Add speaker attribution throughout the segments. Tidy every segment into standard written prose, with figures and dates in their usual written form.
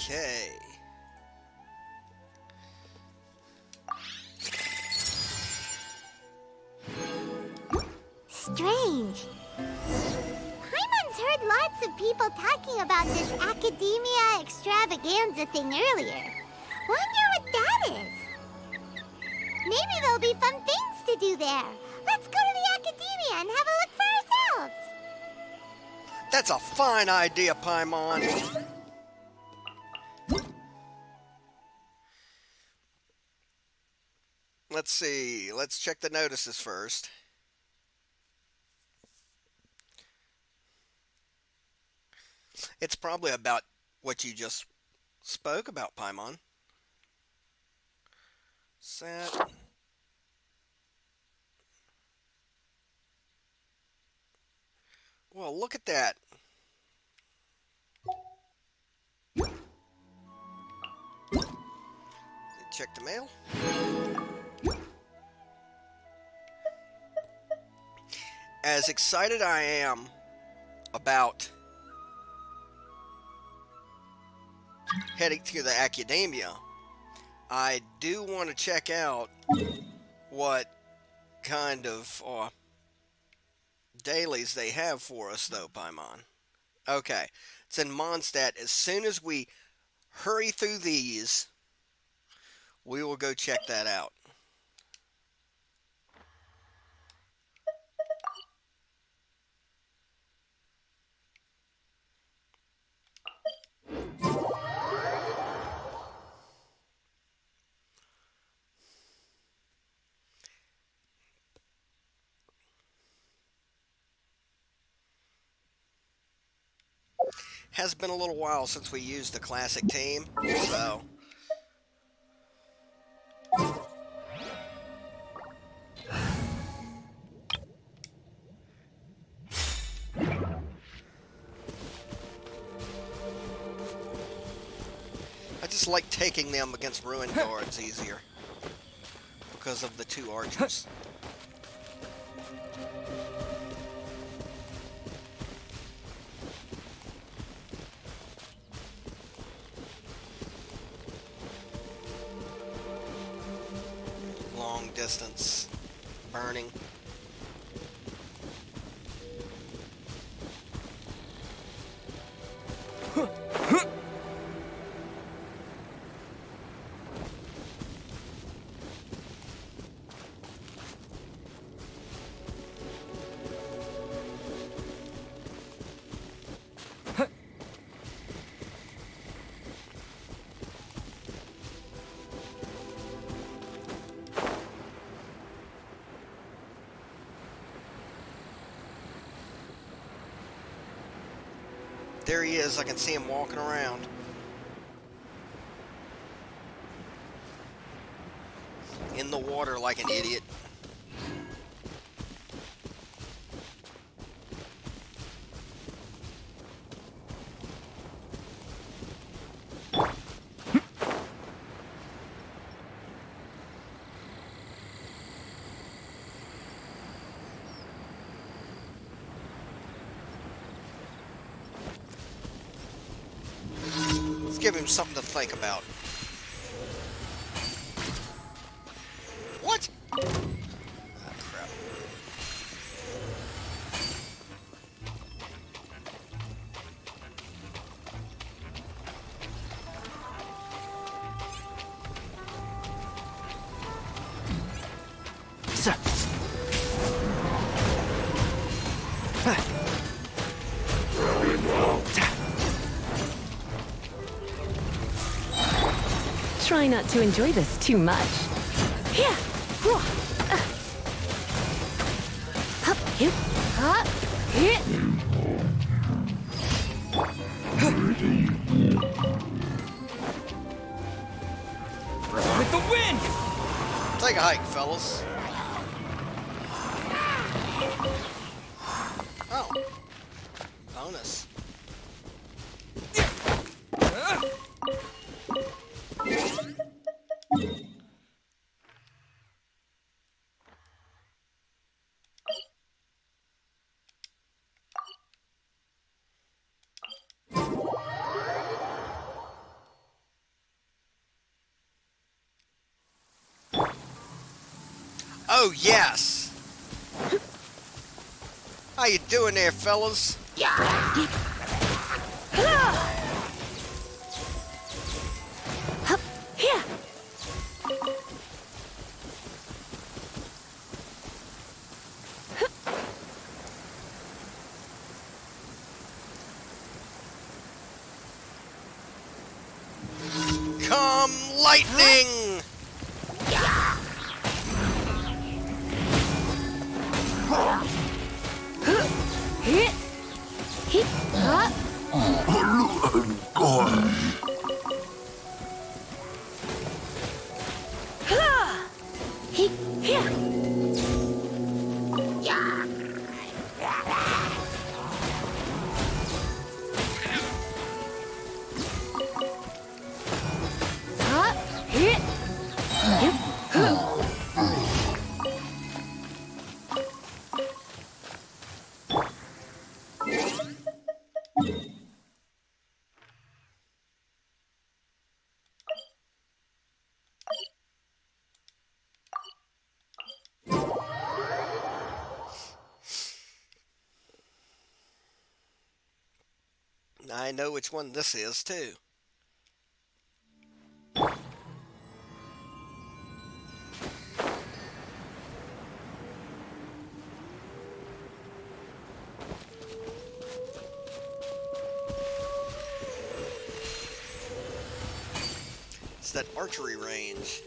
Speaker 1: Okay.
Speaker 2: Strange. Paimon's heard lots of people talking about this Akademiya Extravaganza thing earlier. Wonder what that is. Maybe there'll be fun things to do there. Let's go to the Akademiya and have a look for ourselves.
Speaker 1: That's a fine idea, Paimon. Let's see. Let's check the notices first. It's probably about what you just spoke about, Paimon. Set. Well, look at that. Check the mail. As excited I am about heading to the Akademiya, I do want to check out what kind of dailies they have for us, though, Paimon. Okay, it's in Mondstadt. As soon as we hurry through these, we will go check that out. Has been a little while since we used the classic team, so I just like taking them against ruin guards easier because of the two archers. Long distance burning. There he is. I can see him walking around. In the water like an idiot. Give him something to think about. What? Ah, crap.
Speaker 3: Sir.
Speaker 4: Try not to enjoy this too much. Yeah. Hup, hip, hop, hit.
Speaker 3: With the wind!
Speaker 1: Take a hike, fellas. Oh. Bonus. Oh, yes! How you doing there, fellas? Come, lightning! I know which one this is, too. It's that archery range.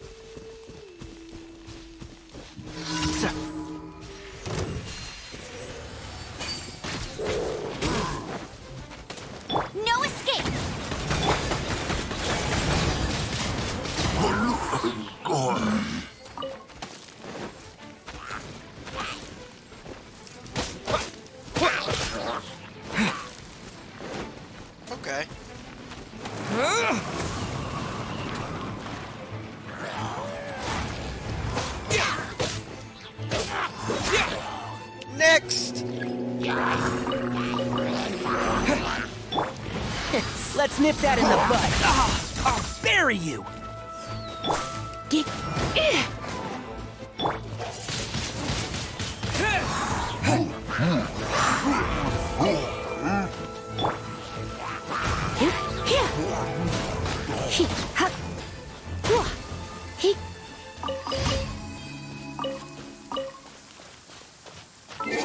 Speaker 2: No escape!
Speaker 1: Okay. Next!
Speaker 3: Let's nip that in the bud. I'll bury you.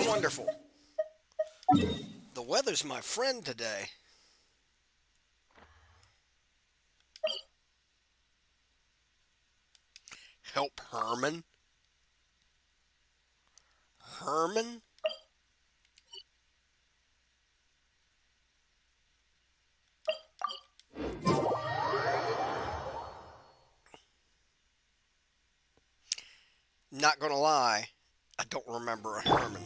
Speaker 1: Wonderful. The weather's my friend today. Help Herman? Herman? Not gonna lie, I don't remember a Herman.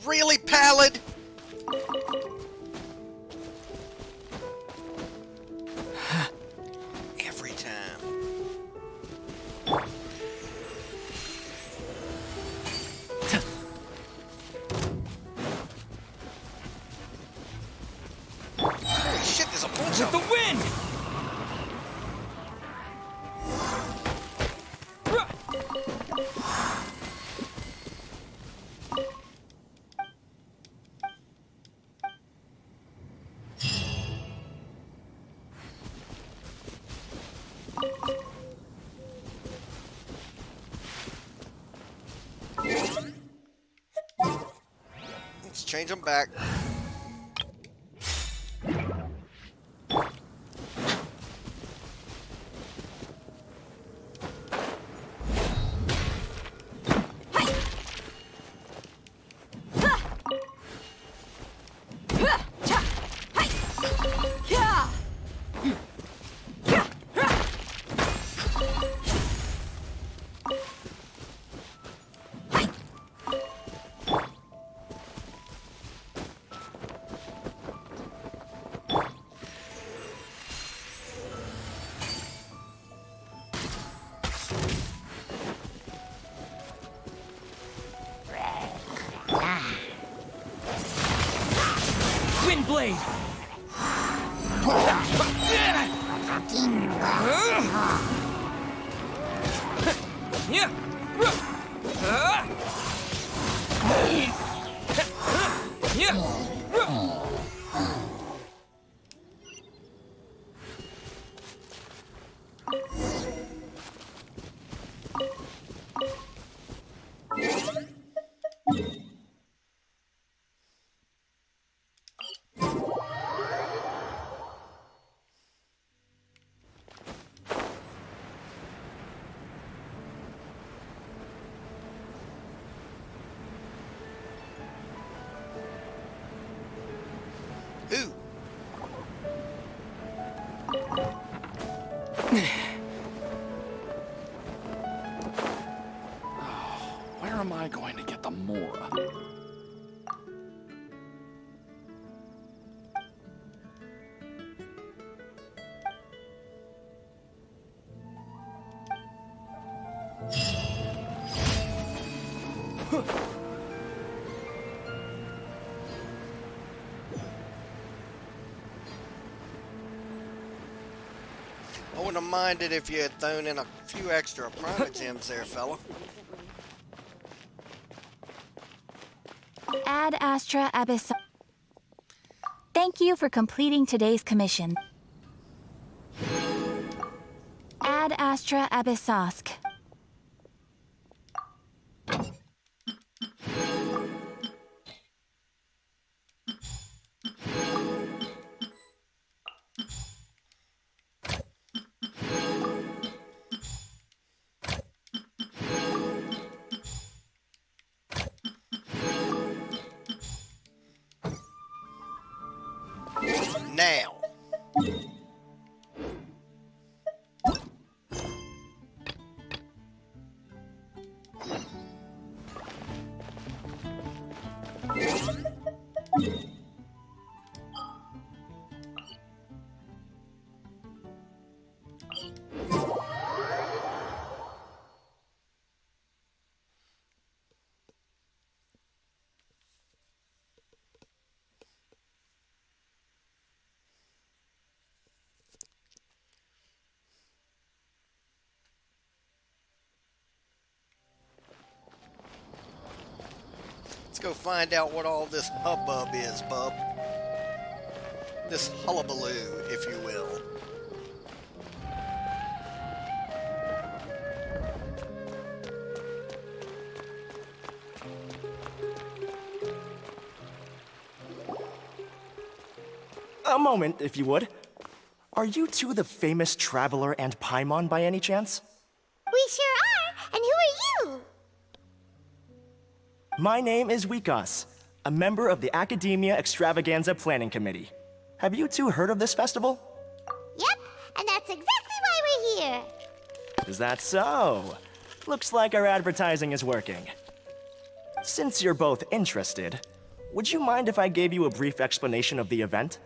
Speaker 1: Really, Pallid? Every time. Holy shit, there's a bunch
Speaker 3: With
Speaker 1: of
Speaker 3: the
Speaker 1: them.
Speaker 3: wind!
Speaker 1: change them back.
Speaker 3: Windblade!
Speaker 1: Ooh.
Speaker 5: Where am I going to get the Mora?
Speaker 1: I wouldn't have minded if you had thrown in a few extra prana gems there, fella.
Speaker 6: Ad Astra Abyss. Thank you for completing today's commission. Ad Astra Abyssosk.
Speaker 1: Now. Let's go find out what all this hubbub is, bub. This hullabaloo, if you will.
Speaker 7: A moment, if you would. Are you two the famous Traveler and Paimon by any chance?
Speaker 2: We sure are! And who are you?
Speaker 7: My name is Wikas, a member of the Akademiya Extravaganza Planning Committee. Have you two heard of this festival?
Speaker 2: Yep, and that's exactly why we're here.
Speaker 7: Is that so? Looks like our advertising is working. Since you're both interested, would you mind if I gave you a brief explanation of the event?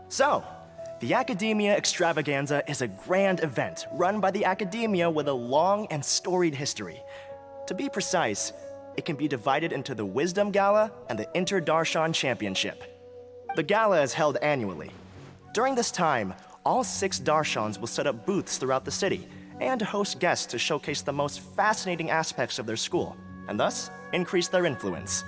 Speaker 7: So, the Akademiya Extravaganza is a grand event run by the Akademiya with a long and storied history. To be precise, it can be divided into the Wisdom Gala and the Inter-Darshan Championship. The gala is held annually. During this time, all 6 Darshans will set up booths throughout the city and host guests to showcase the most fascinating aspects of their school, and thus increase their influence.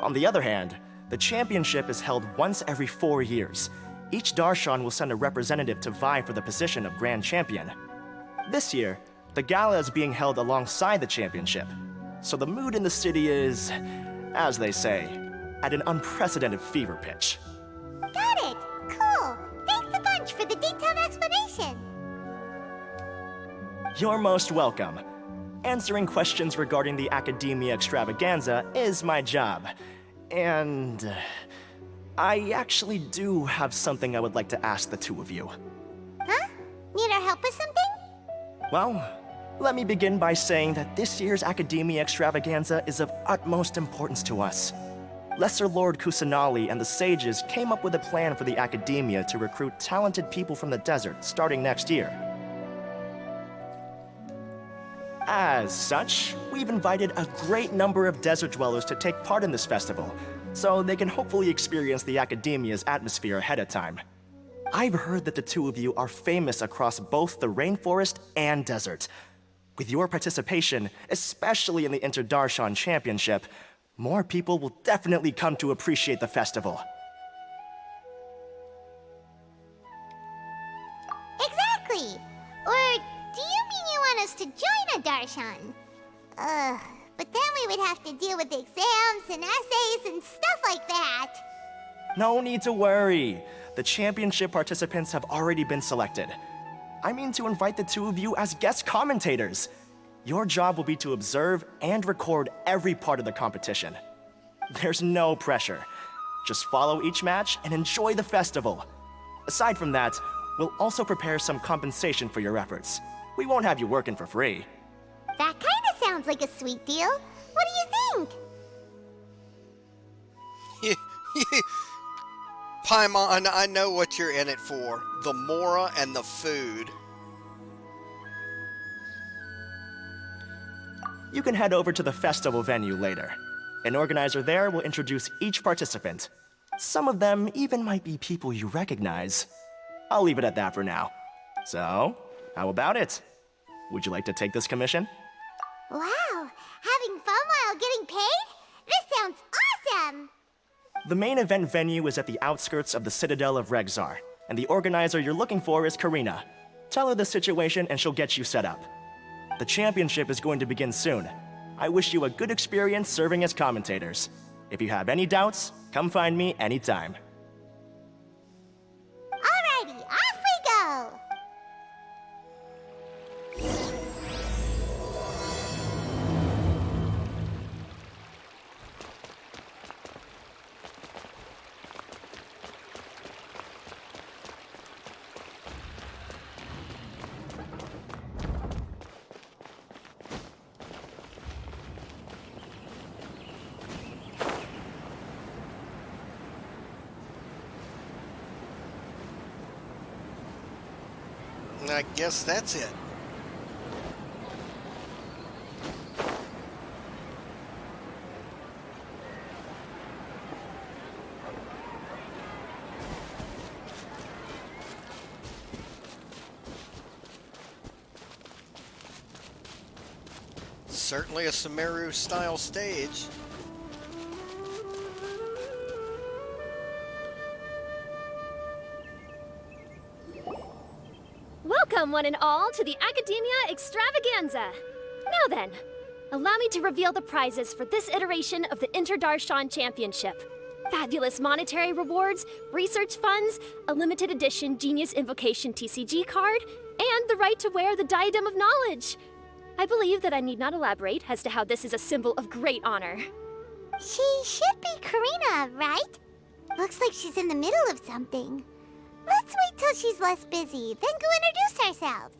Speaker 7: On the other hand, the championship is held once every 4 years. Each Darshan will send a representative to vie for the position of Grand Champion. This year, the gala is being held alongside the championship. so the mood in the city is, as they say, at an unprecedented fever pitch.
Speaker 2: Got it. Cool. Thanks a bunch for the detailed explanation.
Speaker 7: You're most welcome. Answering questions regarding the Akademiya Extravaganza is my job. And I actually do have something I would like to ask the two of you.
Speaker 2: Huh? Need our help with something?
Speaker 7: Well, let me begin by saying that this year's Akademiya Extravaganza is of utmost importance to us. Lesser Lord Kusanali and the sages came up with a plan for the Akademiya to recruit talented people from the desert starting next year. As such, we've invited a great number of desert dwellers to take part in this festival, so they can hopefully experience the Akademiya's atmosphere ahead of time. I've heard that the two of you are famous across both the rainforest and desert. With your participation, especially in the Interdarshan Championship, more people will definitely come to appreciate the festival.
Speaker 2: Exactly. Or do you mean you want us to join a Darshan? But then we would have to deal with exams and essays and stuff like that.
Speaker 7: No need to worry. The championship participants have already been selected. I mean to invite the two of you as guest commentators. Your job will be to observe and record every part of the competition. There's no pressure. Just follow each match and enjoy the festival. Aside from that, we'll also prepare some compensation for your efforts. We won't have you working for free.
Speaker 2: That kinda sounds like a sweet deal. What do you think?
Speaker 1: Paimon, I know what you're in it for. The Mora and the food.
Speaker 7: You can head over to the festival venue later. An organizer there will introduce each participant. Some of them even might be people you recognize. I'll leave it at that for now. So, how about it? Would you like to take this commission?
Speaker 2: Wow, having fun while getting paid? This sounds awesome!
Speaker 7: The main event venue is at the outskirts of the Citadel of Regzar, and the organizer you're looking for is Karina. Tell her the situation and she'll get you set up. The championship is going to begin soon. I wish you a good experience serving as commentators. If you have any doubts, come find me anytime.
Speaker 2: Alrighty, off we go!
Speaker 1: I guess that's it. Certainly a Sumeru-style stage.
Speaker 8: Welcome, one and all, to the Akademiya Extravaganza. Now then, allow me to reveal the prizes for this iteration of the Interdarshan Championship. Fabulous monetary rewards, research funds, a limited edition Genius Invocation TCG card, and the right to wear the Diadem of Knowledge. I believe that I need not elaborate as to how this is a symbol of great honor.
Speaker 2: She should be Karina, right? Looks like she's in the middle of something. Let's wait till she's less busy, then go introduce ourselves.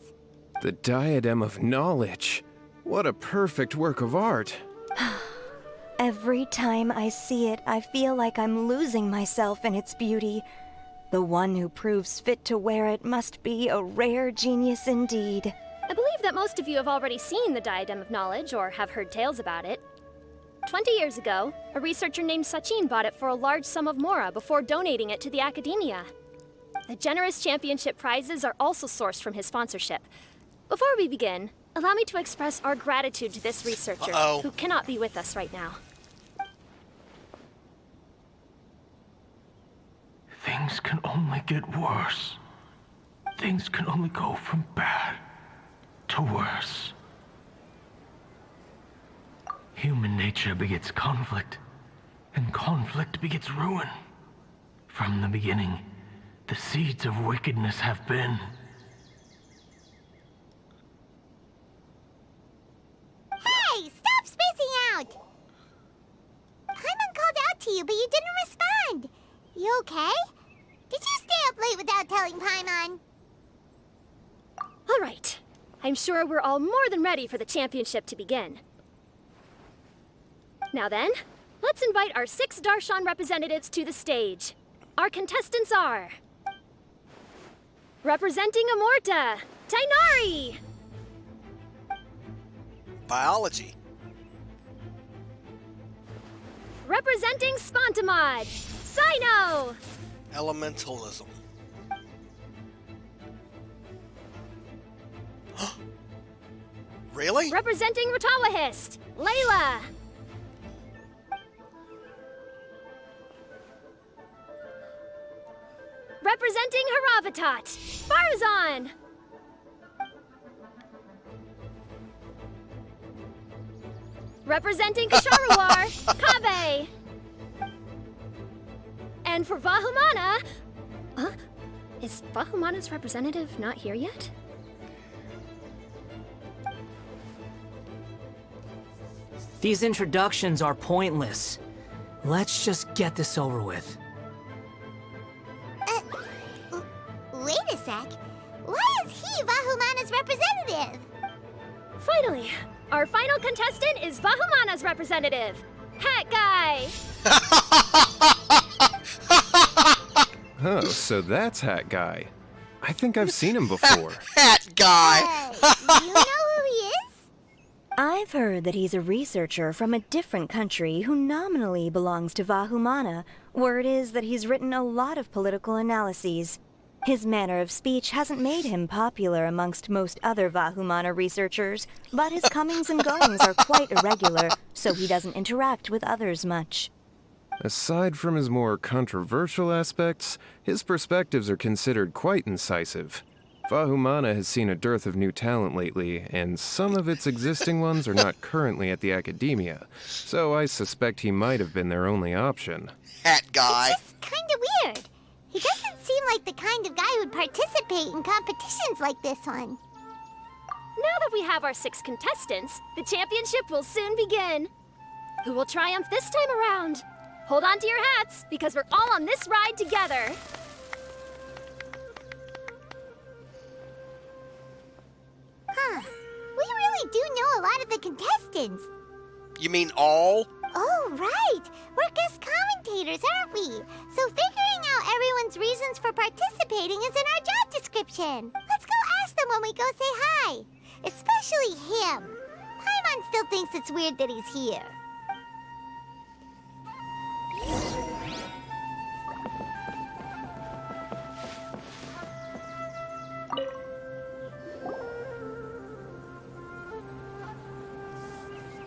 Speaker 9: The Diadem of Knowledge. What a perfect work of art.
Speaker 10: Every time I see it, I feel like I'm losing myself in its beauty. The one who proves fit to wear it must be a rare genius indeed.
Speaker 8: I believe that most of you have already seen the Diadem of Knowledge or have heard tales about it. 20 years ago, a researcher named Sachin bought it for a large sum of Mora before donating it to the Akademiya. The generous championship prizes are also sourced from his sponsorship. Before we begin, allow me to express our gratitude to this researcher, who cannot be with us right now.
Speaker 11: Things can only get worse. Things can only go from bad to worse. Human nature begets conflict, and conflict begets ruin. From the beginning, the seeds of wickedness have been.
Speaker 2: Hey, stop spacing out! Paimon called out to you, but you didn't respond. You okay? Did you stay up late without telling Paimon?
Speaker 8: All right. I'm sure we're all more than ready for the championship to begin. Now then, let's invite our 6 Darshan representatives to the stage. Our contestants are... Representing Amorta, Tainari!
Speaker 1: Biology.
Speaker 8: Representing Spontamod, Sino!
Speaker 1: Elementalism. Really?
Speaker 8: Representing Ratawahist, Layla! Representing Haravatat, Barzan! Representing Kasharawar, Kabe! And for Vahumana... Huh? Is Vahumana's representative not here yet?
Speaker 3: These introductions are pointless. Let's just get this over with.
Speaker 2: Wait a sec. Why is he Vahumana's representative?
Speaker 8: Finally, our final contestant is Vahumana's representative, Hat Guy!
Speaker 9: Oh, so that's Hat Guy. I think I've seen him before.
Speaker 1: Hat Guy!
Speaker 2: You know who he is?
Speaker 10: I've heard that he's a researcher from a different country who nominally belongs to Vahumana. Word is that he's written a lot of political analyses. His manner of speech hasn't made him popular amongst most other Vahumana researchers, but his comings and goings are quite irregular, so he doesn't interact with others much.
Speaker 9: Aside from his more controversial aspects, his perspectives are considered quite incisive. Vahumana has seen a dearth of new talent lately, and some of its existing ones are not currently at the Akademiya, so I suspect he might have been their only option.
Speaker 1: Hat Guy.
Speaker 2: It's just kind of weird. He doesn't seem like the kind of guy who'd participate in competitions like this one.
Speaker 8: Now that we have our 6 contestants, the championship will soon begin. Who will triumph this time around? Hold on to your hats, because we're all on this ride together.
Speaker 2: Huh. We really do know a lot of the contestants.
Speaker 1: You mean all?
Speaker 2: Oh, right. We're guest commentators, aren't we? So figuring out everyone's reasons for participating is in our job description. Let's go ask them when we go say hi. Especially him. Paimon still thinks it's weird that he's here.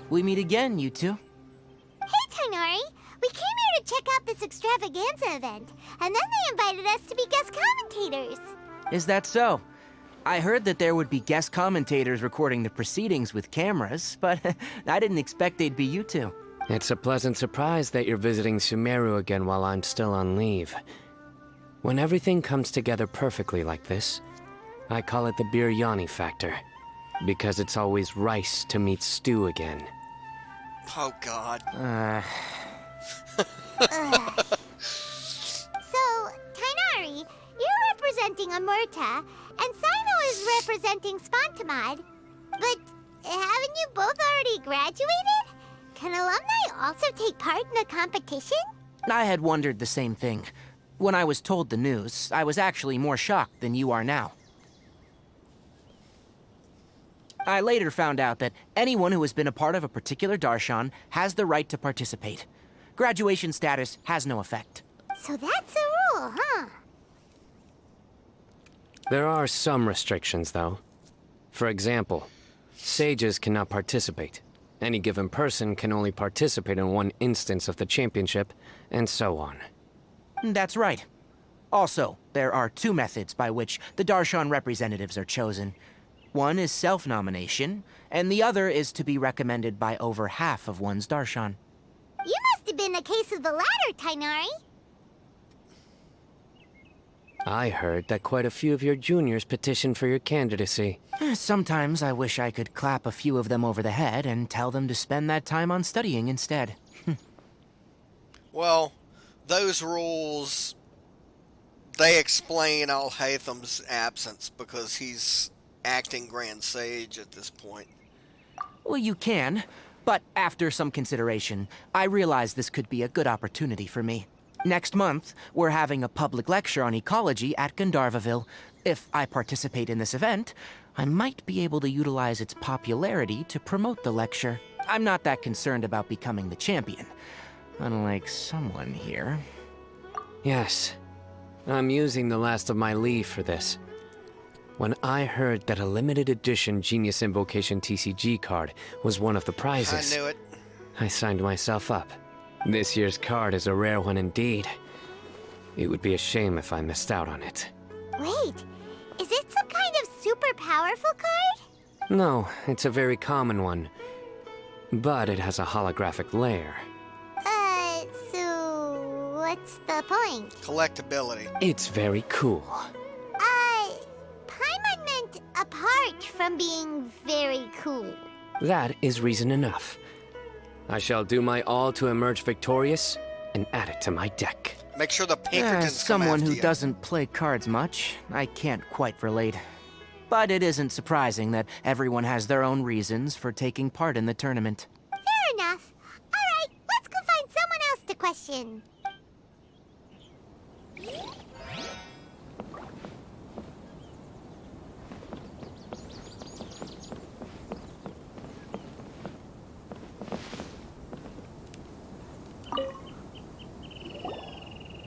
Speaker 3: We meet again, you two.
Speaker 2: Hey, Tainari. We came here to check out this extravaganza event, and then they invited us to be guest commentators.
Speaker 3: Is that so? I heard that there would be guest commentators recording the proceedings with cameras, but I didn't expect they'd be you two.
Speaker 12: It's a pleasant surprise that you're visiting Sumeru again while I'm still on leave. When everything comes together perfectly like this, I call it the biryani factor, because it's always rice to meet stew again.
Speaker 1: Oh, God.
Speaker 2: So, Tainari, you're representing Amurta, and Sino is representing Spontamod. But haven't you both already graduated? Can alumni also take part in the competition?
Speaker 3: I had wondered the same thing. When I was told the news, I was actually more shocked than you are now. I later found out that anyone who has been a part of a particular darshan has the right to participate. Graduation status has no effect.
Speaker 2: So that's a rule, huh?
Speaker 12: There are some restrictions, though. For example, sages cannot participate. Any given person can only participate in one instance of the championship, and so on.
Speaker 3: That's right. Also, there are 2 methods by which the darshan representatives are chosen. One is self-nomination, and the other is to be recommended by over half of one's Darshan.
Speaker 2: You must have been a case of the latter, Tainari.
Speaker 12: I heard that quite a few of your juniors petitioned for your candidacy.
Speaker 3: Sometimes I wish I could clap a few of them over the head and tell them to spend that time on studying instead.
Speaker 1: Well, those rules, they explain Al-Haytham's absence because he's acting Grand Sage at this point.
Speaker 3: Well, you can, but after some consideration, I realized this could be a good opportunity for me. Next month, we're having a public lecture on ecology at Gandharvaville. If I participate in this event, I might be able to utilize its popularity to promote the lecture. I'm not that concerned about becoming the champion, unlike someone here.
Speaker 12: Yes, I'm using the last of my leave for this. When I heard that a limited edition Genius Invocation TCG card was one of the prizes,
Speaker 1: I knew it.
Speaker 12: I signed myself up. This year's card is a rare one indeed. It would be a shame if I missed out on it.
Speaker 2: Wait, is it some kind of super powerful card?
Speaker 12: No, it's a very common one. But it has a holographic layer.
Speaker 2: So what's the point?
Speaker 1: Collectability.
Speaker 12: It's very cool.
Speaker 2: Paimon meant apart from being very cool.
Speaker 12: That is reason enough. I shall do my all to emerge victorious and add it to my deck.
Speaker 1: Make sure the Pinkertons
Speaker 3: As someone who
Speaker 1: you.
Speaker 3: doesn't play cards much, I can't quite relate. But it isn't surprising that everyone has their own reasons for taking part in the tournament.
Speaker 2: Fair enough. All right, let's go find someone else to question.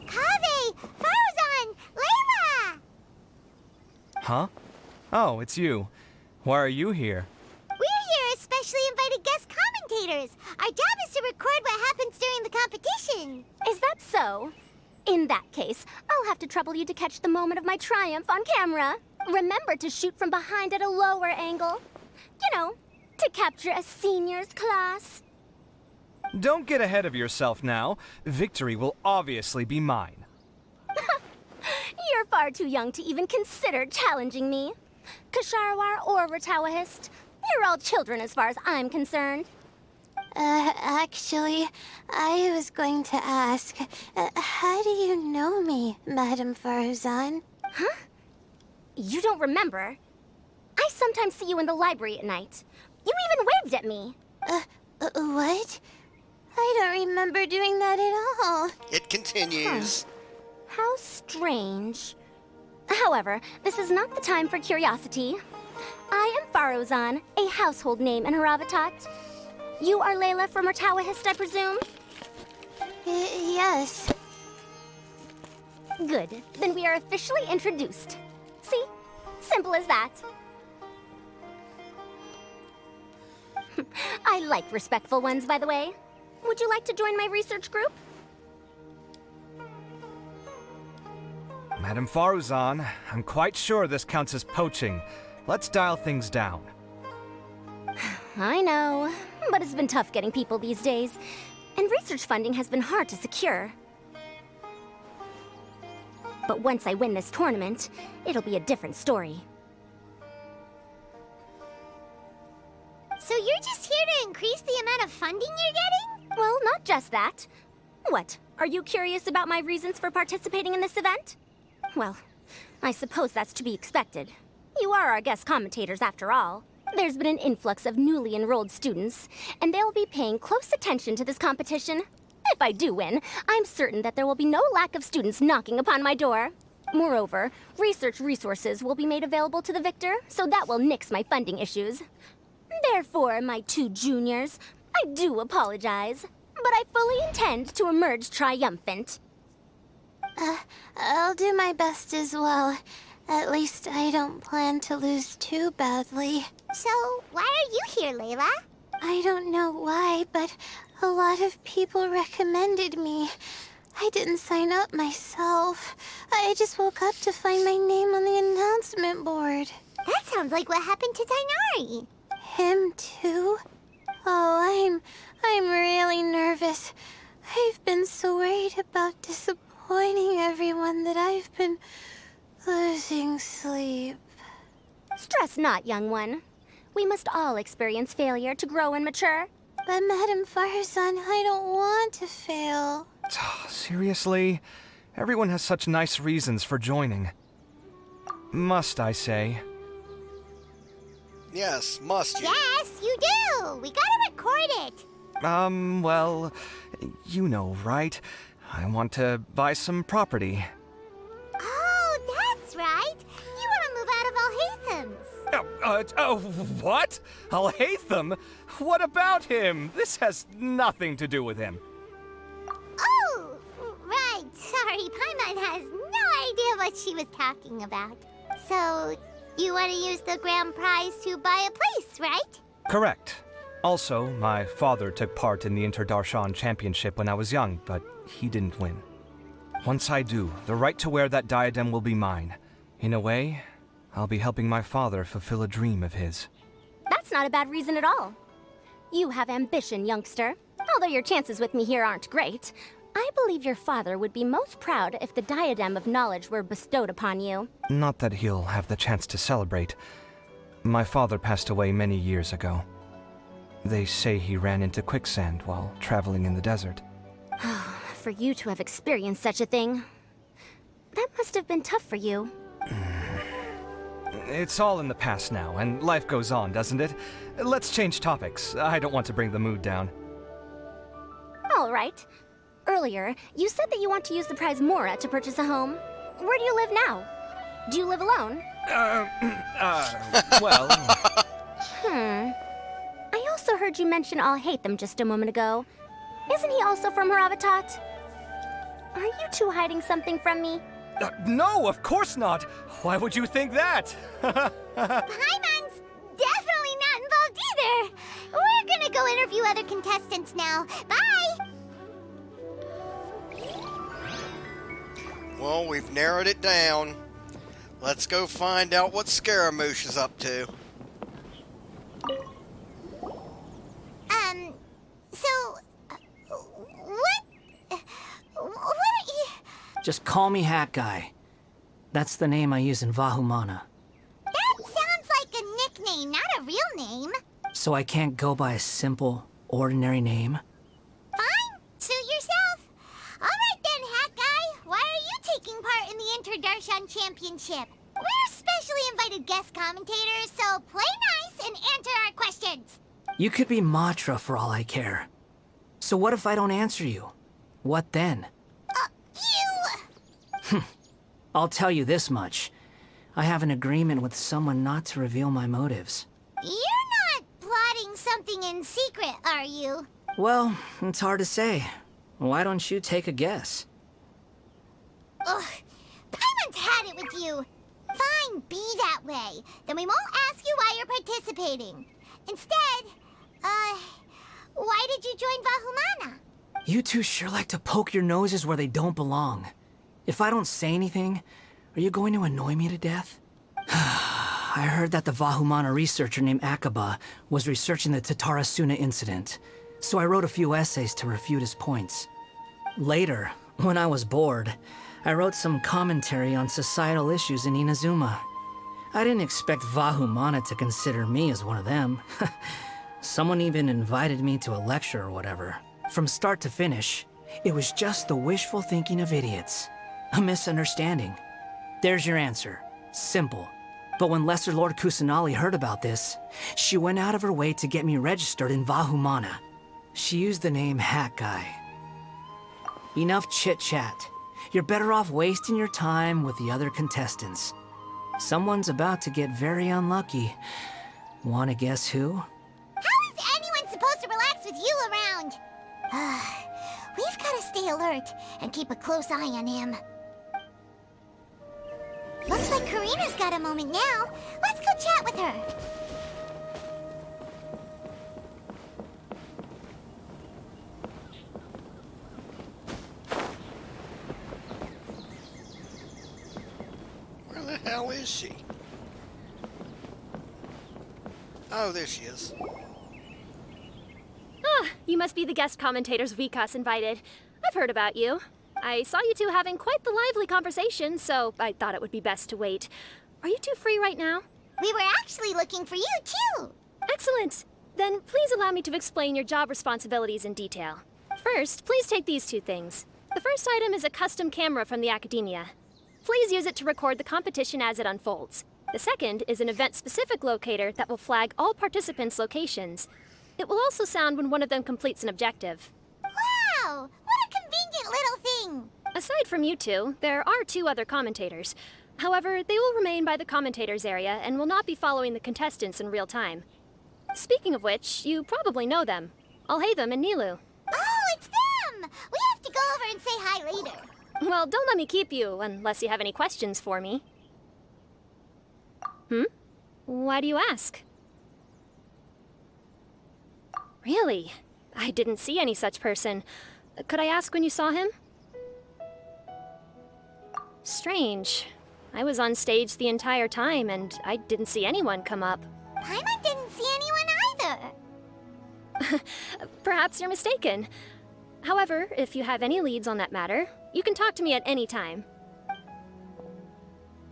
Speaker 2: Kaveh, Farzan, Layla!
Speaker 13: Huh? Oh, it's you. Why are you here?
Speaker 2: We're here as specially invited guest commentators. Our job is to record what happens during the competition.
Speaker 8: Is that so? In that case, I'll have to trouble you to catch the moment of my triumph on camera. Remember to shoot from behind at a lower angle. You know, to capture a seniors class.
Speaker 13: Don't get ahead of yourself now. Victory will obviously be mine.
Speaker 8: You're far too young to even consider challenging me. Kasharawar or Ratawahist, you're all children as far as I'm concerned.
Speaker 2: Actually, I was going to ask, how do you know me, Madame Farzan?
Speaker 8: Huh? You don't remember? I sometimes see you in the library at night. You even waved at me.
Speaker 2: What? I don't remember doing that at all.
Speaker 1: It continues.
Speaker 8: How strange. However, this is not the time for curiosity. I am Farozan, a household name in Haravatat. You are Layla from Ratawahist, I presume?
Speaker 2: Yes.
Speaker 8: Good. Then we are officially introduced. See? Simple as that. I like respectful ones, by the way. Would you like to join my research group?
Speaker 13: Madame Faruzan, I'm quite sure this counts as poaching. Let's dial things down.
Speaker 8: I know, but it's been tough getting people these days, and research funding has been hard to secure. But once I win this tournament, it'll be a different story.
Speaker 2: So you're just here to increase the amount of funding you're getting?
Speaker 8: Well, not just that. What, are you curious about my reasons for participating in this event? Well, I suppose that's to be expected. You are our guest commentators after all. There's been an influx of newly enrolled students, and they'll be paying close attention to this competition. If I do win, I'm certain that there will be no lack of students knocking upon my door. Moreover, research resources will be made available to the victor, so that will nix my funding issues. Therefore, my two juniors, I do apologize, but I fully intend to emerge triumphant.
Speaker 2: I'll do my best as well. At least I don't plan to lose too badly. So, why are you here, Layla? I don't know why, but a lot of people recommended me. I didn't sign up myself. I just woke up to find my name on the announcement board. That's sounds like what happened to Tainari.
Speaker 14: Him too? Oh, I'm really nervous. I've been so worried about disappointing everyone that I've been losing sleep.
Speaker 8: Stress not, young one. We must all experience failure to grow and mature.
Speaker 14: But Madame Farzan, I don't want to fail.
Speaker 13: Seriously? Everyone has such nice reasons for joining. Must I say?
Speaker 1: Yes, must you?
Speaker 2: Yes, you do! We gotta record it!
Speaker 13: Well, you know, right? I want to buy some property.
Speaker 2: Oh, that's right! You want to move out of Alhatham's.
Speaker 13: What? Alhaitham? What about him? This has nothing to do with him.
Speaker 2: Oh, right. Sorry, Paimon has no idea what she was talking about. So, you want to use the grand prize to buy a place, right?
Speaker 13: Correct. Also, my father took part in the Interdarshan Championship when I was young, but he didn't win. Once I do, the right to wear that diadem will be mine. In a way, I'll be helping my father fulfill a dream of his.
Speaker 8: That's not a bad reason at all. You have ambition, youngster. Although your chances with me here aren't great, I believe your father would be most proud if the diadem of knowledge were bestowed upon you.
Speaker 13: Not that he'll have the chance to celebrate. My father passed away many years ago. They say he ran into quicksand while traveling in the desert.
Speaker 8: For you to have experienced such a thing, that must have been tough for you.
Speaker 13: It's all in the past now, and life goes on, doesn't it? Let's change topics. I don't want to bring the mood down.
Speaker 8: All right. Earlier, you said that you want to use the prize Mora to purchase a home. Where do you live now? Do you live alone?
Speaker 13: Well...
Speaker 8: I also heard you mention Alhaitham just a moment ago. Isn't he also from Haravatat? Are you two hiding something from me?
Speaker 13: No, of course not! Why would you think that?
Speaker 2: Paimon's definitely not involved either! We're gonna go interview other contestants now. Bye!
Speaker 1: Well, we've narrowed it down. Let's go find out what Scaramouche is up to.
Speaker 2: What are you...
Speaker 3: Just call me Hat Guy. That's the name I use in Vahumana.
Speaker 2: That sounds like a nickname, not a real name.
Speaker 3: So I can't go by a simple, ordinary name?
Speaker 2: Fine, suit yourself. All right then, Hat Guy. Why are you taking part in the Interdarshan Championship? We're specially invited guest commentators, so play nice and answer our questions.
Speaker 3: You could be Matra for all I care. So what if I don't answer you? What then? I'll tell you this much. I have an agreement with someone not to reveal my motives.
Speaker 2: You're not plotting something in secret, are you?
Speaker 3: Well, it's hard to say. Why don't you take a guess?
Speaker 2: Ugh, Paimon's had it with you. Fine, be that way. Then we won't ask you why you're participating. Instead, why did you join Vahumana?
Speaker 3: You two sure like to poke your noses where they don't belong. If I don't say anything, are you going to annoy me to death? I heard that the Vahumana researcher named Akaba was researching the Tatarasuna incident, so I wrote a few essays to refute his points. Later, when I was bored, I wrote some commentary on societal issues in Inazuma. I didn't expect Vahumana to consider me as one of them. Someone even invited me to a lecture or whatever. From start to finish, it was just the wishful thinking of idiots. A misunderstanding. There's your answer. Simple. But when Lesser Lord Kusanali heard about this, she went out of her way to get me registered in Vahumana. She used the name Hat Guy. Enough chit-chat. You're better off wasting your time with the other contestants. Someone's about to get very unlucky. Wanna guess who?
Speaker 2: How is anyone supposed to relax with you around? We've gotta stay alert and keep a close eye on him. Looks like Karina's got a moment now. Let's go chat with her.
Speaker 1: Where the hell is she? Oh, there she is.
Speaker 8: Ah, you must be the guest commentators Vikas invited. I've heard about you. I saw you two having quite the lively conversation, so I thought it would be best to wait. Are you two free right now?
Speaker 2: We were actually looking for you, too.
Speaker 8: Excellent. Then please allow me to explain your job responsibilities in detail. First, please take these two things. The first item is a custom camera from the Akademiya. Please use it to record the competition as it unfolds. The second is an event-specific locator that will flag all participants' locations. It will also sound when one of them completes an objective.
Speaker 2: Wow! What a convenient little thing!
Speaker 8: Aside from you two, there are two other commentators. However, they will remain by the commentators area and will not be following the contestants in real time. Speaking of which, you probably know them. Alhaitham and Nilu.
Speaker 2: Oh, it's them! We have to go over and say hi later.
Speaker 8: Well, don't let me keep you, unless you have any questions for me. Why do you ask? Really? I didn't see any such person. Could I ask when you saw him? Strange. I was on stage the entire time, and I didn't see anyone come up.
Speaker 2: Paimon didn't see anyone either.
Speaker 8: Perhaps you're mistaken. However, if you have any leads on that matter, you can talk to me at any time.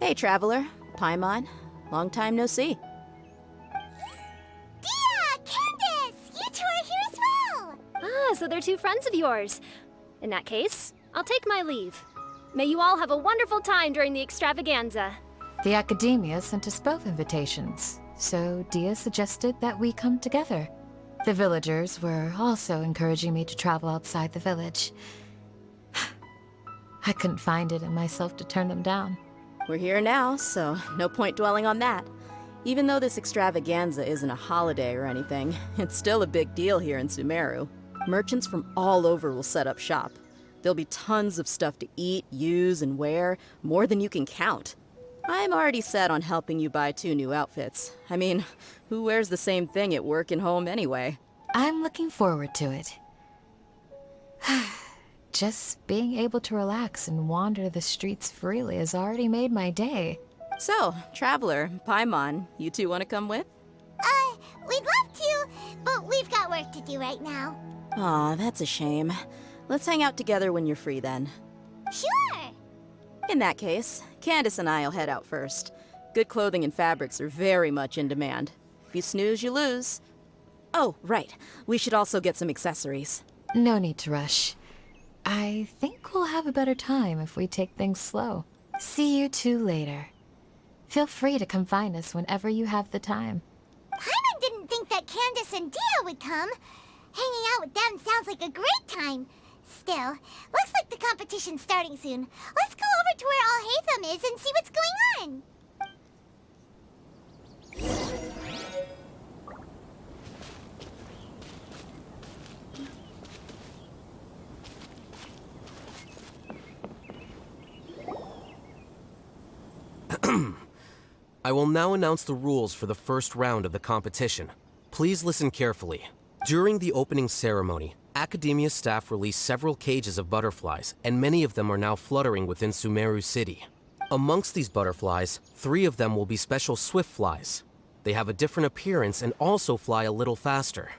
Speaker 15: Hey, Traveler. Paimon. Long time no see.
Speaker 2: Dia! Candace! You two are here as well!
Speaker 8: Ah, so they're two friends of yours. In that case, I'll take my leave. May you all have a wonderful time during the extravaganza.
Speaker 16: The Akademiya sent us both invitations, so Dia suggested that we come together. The villagers were also encouraging me to travel outside the village. I couldn't find it in myself to turn them down.
Speaker 15: We're here now, so no point dwelling on that. Even though this extravaganza isn't a holiday or anything, it's still a big deal here in Sumeru. Merchants from all over will set up shop. There'll be tons of stuff to eat, use, and wear, more than you can count. I'm already set on helping you buy 2 new outfits. I mean, who wears the same thing at work and home anyway?
Speaker 16: I'm looking forward to it. Just being able to relax and wander the streets freely has already made my day.
Speaker 15: So, Traveler, Paimon, you two want to come with?
Speaker 2: We'd love to, but we've got work to do right now.
Speaker 15: Aw, that's a shame. Let's hang out together when you're free then.
Speaker 2: Sure!
Speaker 15: In that case, Candace and I'll head out first. Good clothing and fabrics are very much in demand. If you snooze, you lose. Oh, right. We should also get some accessories.
Speaker 16: No need to rush. I think we'll have a better time if we take things slow. See you two later. Feel free to come find us whenever you have the time.
Speaker 2: Paimon didn't think that Candace and Dia would come. Hanging out with them sounds like a great time. Still, looks like the competition's starting soon. Let's go over to where Alhaitham is and see what's going on.
Speaker 17: I will now announce the rules for the first round of the competition. Please listen carefully. During the opening ceremony, Akademiya staff released several cages of butterflies, and many of them are now fluttering within Sumeru City. Amongst these butterflies, 3 of them will be special swift flies. They have a different appearance and also fly a little faster.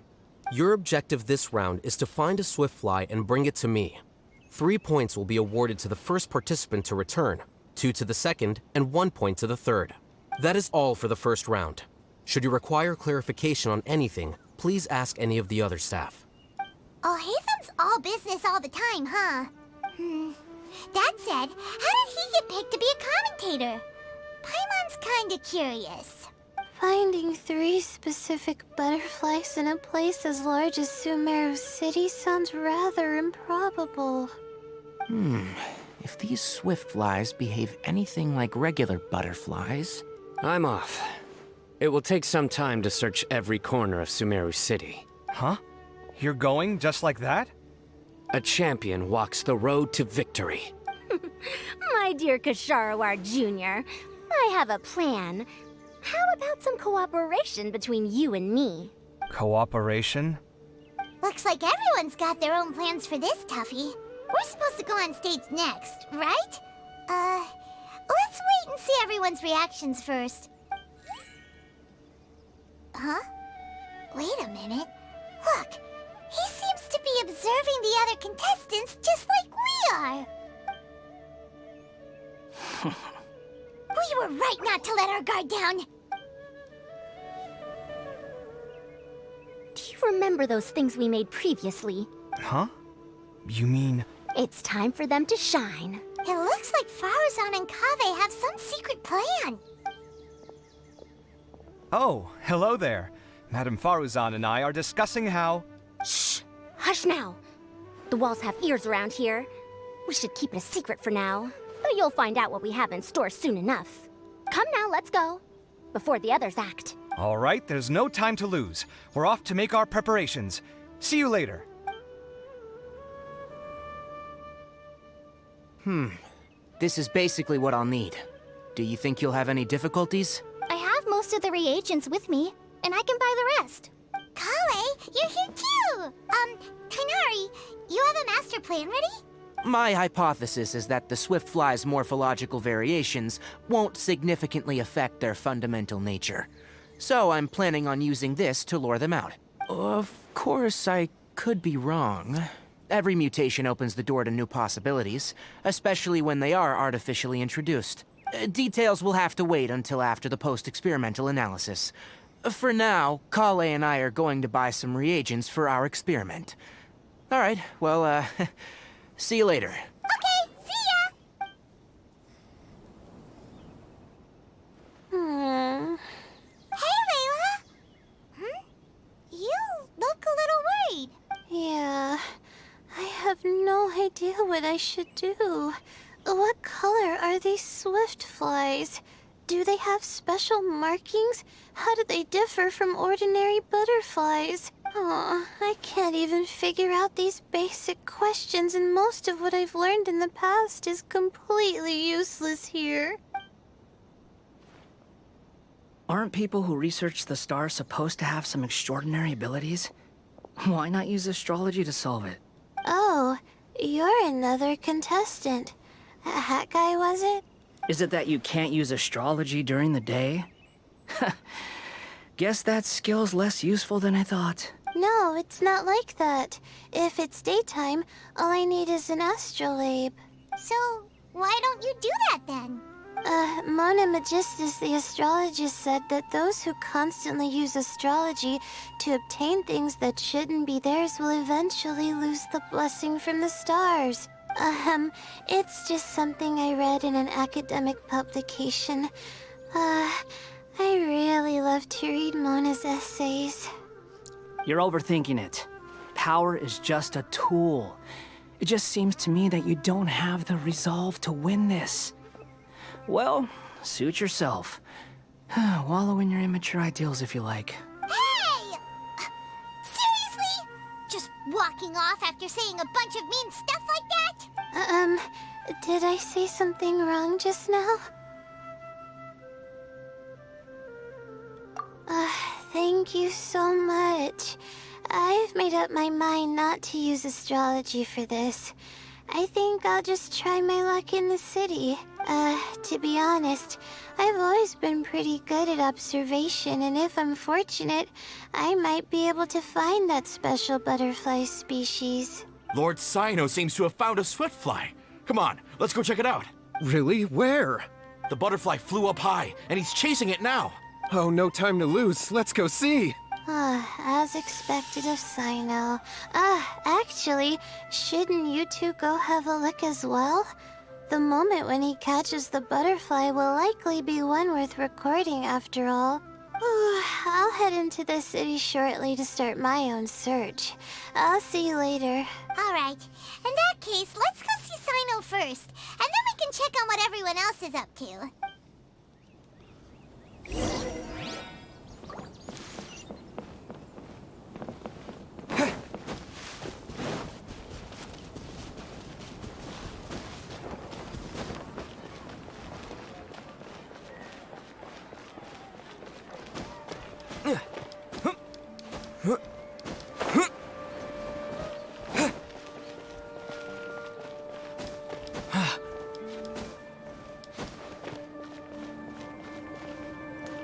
Speaker 17: Your objective this round is to find a swift fly and bring it to me. 3 points will be awarded to the first participant to return, 2 to the second, and 1 point to the third. That is all for the first round. Should you require clarification on anything, please ask any of the other staff.
Speaker 2: Alhaitham's all business all the time, huh? That said, how did he get picked to be a commentator? Paimon's kinda curious.
Speaker 14: Finding 3 specific butterflies in a place as large as Sumeru City sounds rather improbable.
Speaker 3: If these swift flies behave anything like regular butterflies...
Speaker 12: I'm off. It will take some time to search every corner of Sumeru City.
Speaker 13: Huh? You're going just like that?
Speaker 12: A champion walks the road to victory.
Speaker 6: My dear Kasharawar Jr., I have a plan. How about some cooperation between you and me?
Speaker 13: Cooperation?
Speaker 2: Looks like everyone's got their own plans for this, Tuffy. We're supposed to go on stage next, right? Let's wait and see everyone's reactions first. Huh? Wait a minute. Look, he seems to be observing the other contestants just like we are. We were right not to let our guard down.
Speaker 6: Do you remember those things we made previously?
Speaker 13: Huh? You mean...
Speaker 6: It's time for them to shine.
Speaker 2: It looks like Faruzan and Kaveh have some secret plan.
Speaker 13: Oh, hello there. Madame Faruzan and I are discussing how...
Speaker 6: Shh! Hush now. The walls have ears around here. We should keep it a secret for now. But you'll find out what we have in store soon enough. Come now, let's go. Before the others act.
Speaker 13: All right, there's no time to lose. We're off to make our preparations. See you later.
Speaker 3: This is basically what I'll need. Do you think you'll have any difficulties?
Speaker 2: I have most of the reagents with me, and I can buy the rest. Kale, you're here too! Kainari, you have a master plan ready?
Speaker 3: My hypothesis is that the Swiftfly's morphological variations won't significantly affect their fundamental nature. So I'm planning on using this to lure them out. Of course, I could be wrong. Every mutation opens the door to new possibilities, especially when they are artificially introduced. Details will have to wait until after the post-experimental analysis. For now, Kale and I are going to buy some reagents for our experiment. All right, well, see you later.
Speaker 2: Okay, see ya! Hey, Layla! You look a little worried.
Speaker 14: Yeah, I have no idea what I should do. What color are these swift flies? Do they have special markings? How do they differ from ordinary butterflies? Oh, I can't even figure out these basic questions, and most of what I've learned in the past is completely useless here.
Speaker 18: Aren't people who research the stars supposed to have some extraordinary abilities? Why not use astrology to solve it?
Speaker 14: Oh, you're another contestant. That guy, was it?
Speaker 18: Is it that you can't use astrology during the day? Guess that skill's less useful than I thought.
Speaker 14: No, it's not like that. If it's daytime, all I need is an astrolabe.
Speaker 2: So, why don't you do that then?
Speaker 14: Mona Magistus, the astrologist, said that those who constantly use astrology to obtain things that shouldn't be theirs will eventually lose the blessing from the stars. It's just something I read in an academic publication. I really love to read Mona's essays.
Speaker 18: You're overthinking it. Power is just a tool. It just seems to me that you don't have the resolve to win this. Well, suit yourself. Wallow in your immature ideals if you like.
Speaker 2: Hey! Seriously? Just walking off after saying a bunch of mean stuff like that?
Speaker 14: Did I say something wrong just now? Thank you so much. I've made up my mind not to use astrology for this. I think I'll just try my luck in the city. To be honest, I've always been pretty good at observation, and if I'm fortunate, I might be able to find that special butterfly species.
Speaker 5: Lord Cyno seems to have found a swiftfly. Come on, let's go check it out.
Speaker 9: Really? Where?
Speaker 5: The butterfly flew up high, and he's chasing it now.
Speaker 9: Oh, no time to lose. Let's go see.
Speaker 14: As expected of Cyno. Actually, shouldn't you two go have a look as well? The moment when he catches the butterfly will likely be one worth recording after all. I'll head into the city shortly to start my own search. I'll see you later.
Speaker 2: Alright, in that case, let's go see Cyno first, and then we can check on what everyone else is up to.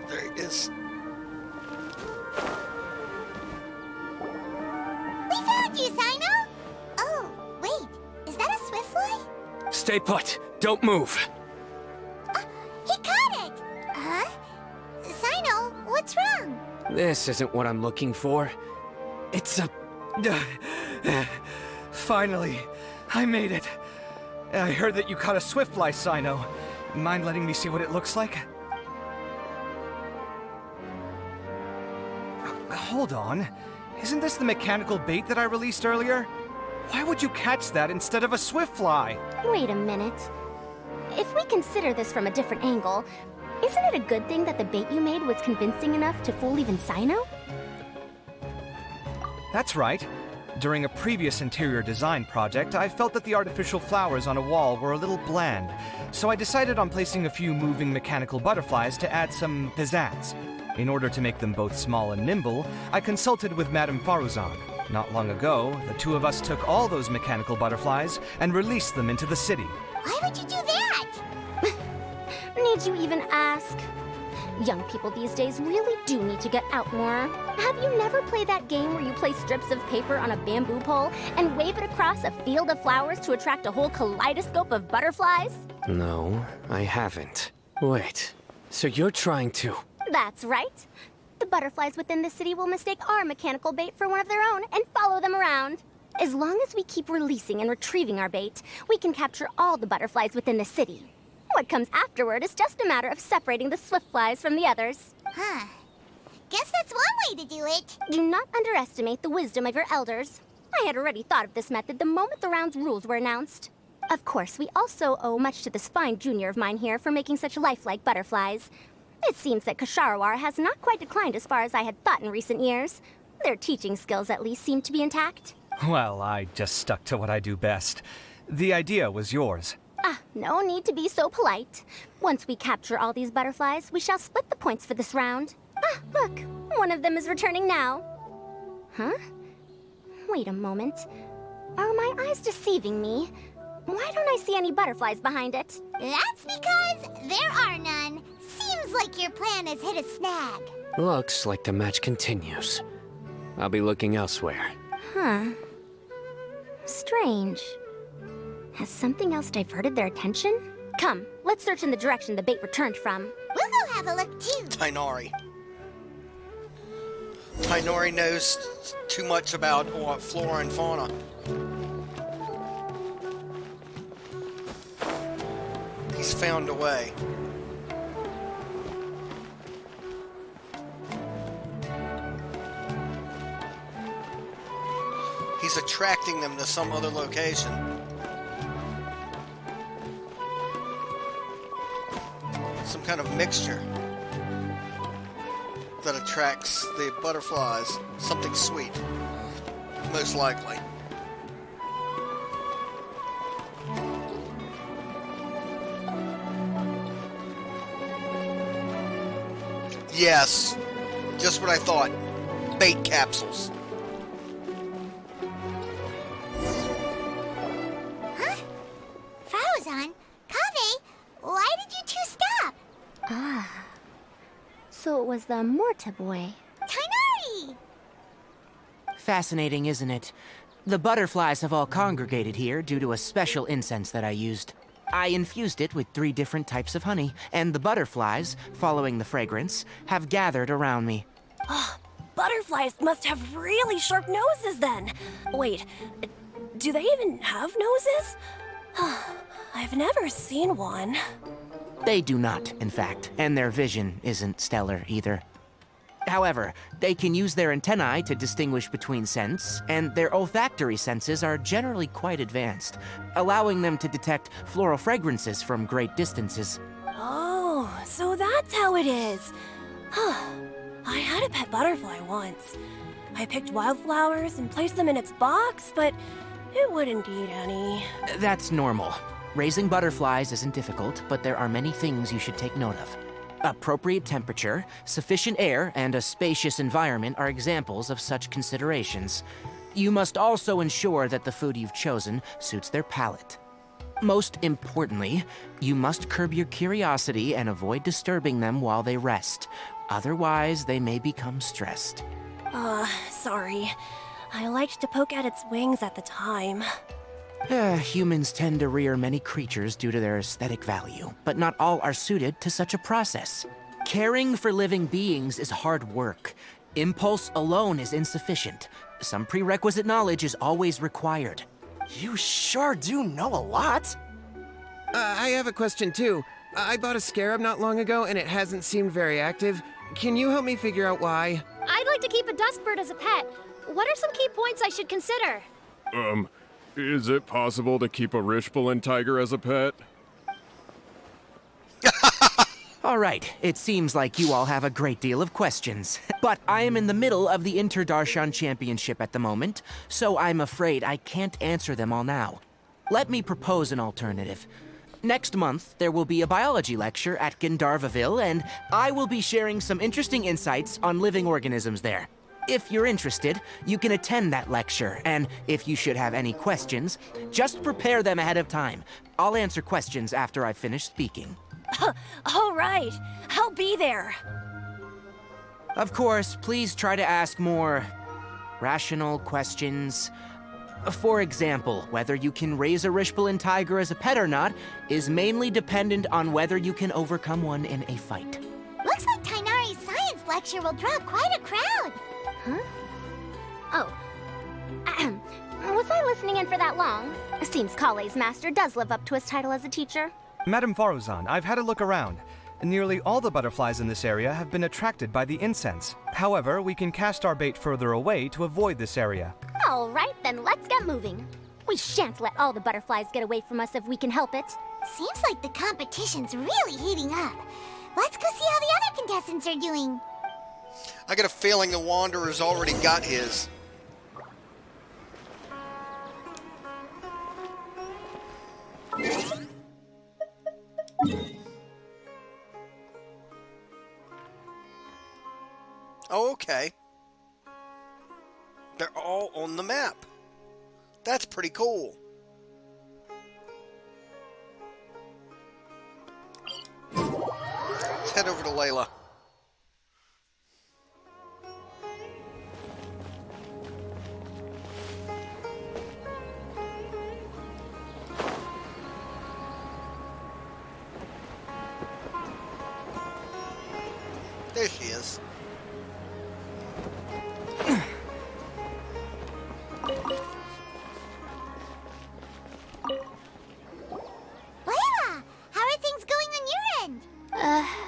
Speaker 1: There it is.
Speaker 2: found you, Sino! Oh, wait. Is that a swift fly?
Speaker 3: Stay put. Don't move.
Speaker 2: He caught it! Huh? Sino, what's wrong?
Speaker 3: This isn't what I'm looking for. It's a...
Speaker 13: Finally, I made it. I heard that you caught a swiftfly, Sino. Mind letting me see what it looks like? Hold on. Isn't this the mechanical bait that I released earlier? Why would you catch that instead of a swiftfly?
Speaker 6: Wait a minute. If we consider this from a different angle, isn't it a good thing that the bait you made was convincing enough to fool even Sino?
Speaker 13: That's right. During a previous interior design project, I felt that the artificial flowers on a wall were a little bland, so I decided on placing a few moving mechanical butterflies to add some pizzazz. In order to make them both small and nimble, I consulted with Madame Faruzan. Not long ago, the two of us took all those mechanical butterflies and released them into the city.
Speaker 2: Why would you do that?
Speaker 6: Need you even ask? Young people these days really do need to get out more. Have you never played that game where you place strips of paper on a bamboo pole and wave it across a field of flowers to attract a whole kaleidoscope of butterflies?
Speaker 12: No, I haven't. Wait, so you're trying to...
Speaker 6: That's right. The butterflies within the city will mistake our mechanical bait for one of their own and follow them around. As long as we keep releasing and retrieving our bait, we can capture all the butterflies within the city. What comes afterward is just a matter of separating the swift flies from the others.
Speaker 2: Huh. Guess that's one way to do it.
Speaker 6: Do not underestimate the wisdom of your elders. I had already thought of this method the moment the round's rules were announced. Of course, we also owe much to this fine junior of mine here for making such lifelike butterflies. It seems that Kasharawar has not quite declined as far as I had thought in recent years. Their teaching skills at least seem to be intact.
Speaker 13: Well, I just stuck to what I do best. The idea was yours.
Speaker 6: Ah, no need to be so polite. Once we capture all these butterflies, we shall split the points for this round. Ah, look, one of them is returning now. Huh? Wait a moment. Are my eyes deceiving me? Why don't I see any butterflies behind it?
Speaker 2: That's because there are none. Seems like your plan has hit a snag.
Speaker 12: Looks like the match continues. I'll be looking elsewhere.
Speaker 6: Huh. Strange. Has something else diverted their attention? Come, let's search in the direction the bait returned from.
Speaker 2: We'll go have a look too.
Speaker 1: Tainari. Tainari knows too much about flora and fauna. He's found a way. He's attracting them to some other location. Some kind of mixture that attracts the butterflies. Something sweet, most likely. Yes, just what I thought. Bait capsules.
Speaker 2: Huh? Faruzan? Kaveh? Why did you two stop?
Speaker 6: Ah. So it was the Morta boy.
Speaker 2: Tainari!
Speaker 3: Fascinating, isn't it? The butterflies have all congregated here due to a special incense that I used. I infused it with 3 different types of honey, and the butterflies, following the fragrance, have gathered around me.
Speaker 19: Oh, butterflies must have really sharp noses then. Wait, do they even have noses? I've never seen one.
Speaker 3: They do not, in fact, and their vision isn't stellar either. However, they can use their antennae to distinguish between scents, and their olfactory senses are generally quite advanced, allowing them to detect floral fragrances from great distances.
Speaker 19: Oh, so that's how it is. I had a pet butterfly once. I picked wildflowers and placed them in its box, but it wouldn't eat any.
Speaker 3: That's normal. Raising butterflies isn't difficult, but there are many things you should take note of. Appropriate temperature, sufficient air, and a spacious environment are examples of such considerations. You must also ensure that the food you've chosen suits their palate. Most importantly, you must curb your curiosity and avoid disturbing them while they rest. Otherwise, they may become stressed.
Speaker 19: Sorry. I liked to poke at its wings at the time.
Speaker 3: Humans tend to rear many creatures due to their aesthetic value, but not all are suited to such a process. Caring for living beings is hard work. Impulse alone is insufficient. Some prerequisite knowledge is always required.
Speaker 7: You sure do know a lot.
Speaker 9: I have a question too. I bought a scarab not long ago and it hasn't seemed very active. Can you help me figure out why?
Speaker 8: I'd like to keep a dustbird as a pet. What are some key points I should consider?
Speaker 9: Is it possible to keep a Rishbalin tiger as a pet?
Speaker 3: All right, it seems like you all have a great deal of questions. But I am in the middle of the Inter-Darshan Championship at the moment, so I'm afraid I can't answer them all now. Let me propose an alternative. Next month, there will be a biology lecture at Gandharvaville, and I will be sharing some interesting insights on living organisms there. If you're interested, you can attend that lecture, and if you should have any questions, just prepare them ahead of time. I'll answer questions after I've finished speaking.
Speaker 19: All right, I'll be there.
Speaker 3: Of course, please try to ask more rational questions. For example, whether you can raise a Rishbalin tiger as a pet or not is mainly dependent on whether you can overcome one in a fight.
Speaker 2: Looks like Tainari's science lecture will draw quite a crowd.
Speaker 6: Huh? Oh. Ahem. Was I listening in for that long? Seems Kale's master does live up to his title as a teacher.
Speaker 13: Madame Faruzan, I've had a look around. Nearly all the butterflies in this area have been attracted by the incense. However, we can cast our bait further away to avoid this area.
Speaker 6: All right, then let's get moving. We shan't let all the butterflies get away from us if we can help it.
Speaker 2: Seems like the competition's really heating up. Let's go see how the other contestants are doing.
Speaker 1: I got a feeling the Wanderer's already got his. Oh, okay. They're all on the map. That's pretty cool. Let's head over to Layla. There she is.
Speaker 2: Layla, how are things going on your end?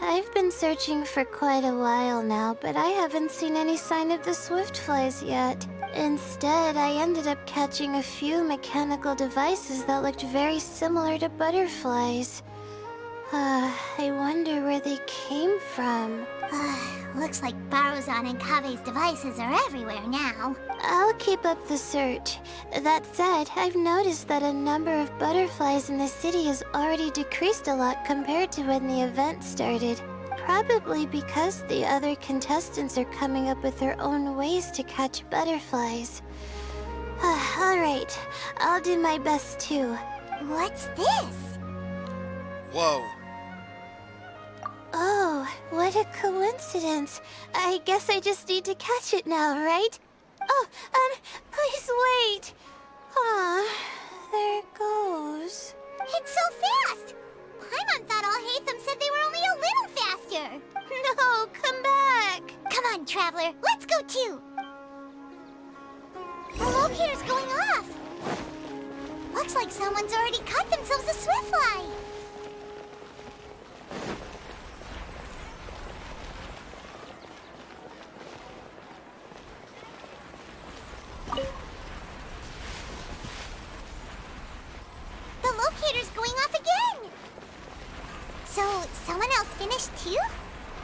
Speaker 14: I've been searching for quite a while now, but I haven't seen any sign of the swiftflies yet. Instead, I ended up catching a few mechanical devices that looked very similar to butterflies. I wonder where they came from.
Speaker 2: Looks like Baruzan and Kave's devices are everywhere now.
Speaker 14: I'll keep up the search. That said, I've noticed that a number of butterflies in the city has already decreased a lot compared to when the event started. Probably because the other contestants are coming up with their own ways to catch butterflies. Alright, I'll do my best too.
Speaker 2: What's this?
Speaker 1: Whoa.
Speaker 14: Oh, what a coincidence. I guess I just need to catch it now, right? Oh, please wait. Aw, there it goes.
Speaker 2: It's so fast! Paimon thought all Hatham said they were only a little faster.
Speaker 14: No, come back.
Speaker 2: Come on, Traveler, let's go too. The locator's going off. Looks like someone's already caught themselves a swiftfly. The locator's going off again! So, someone else finished too?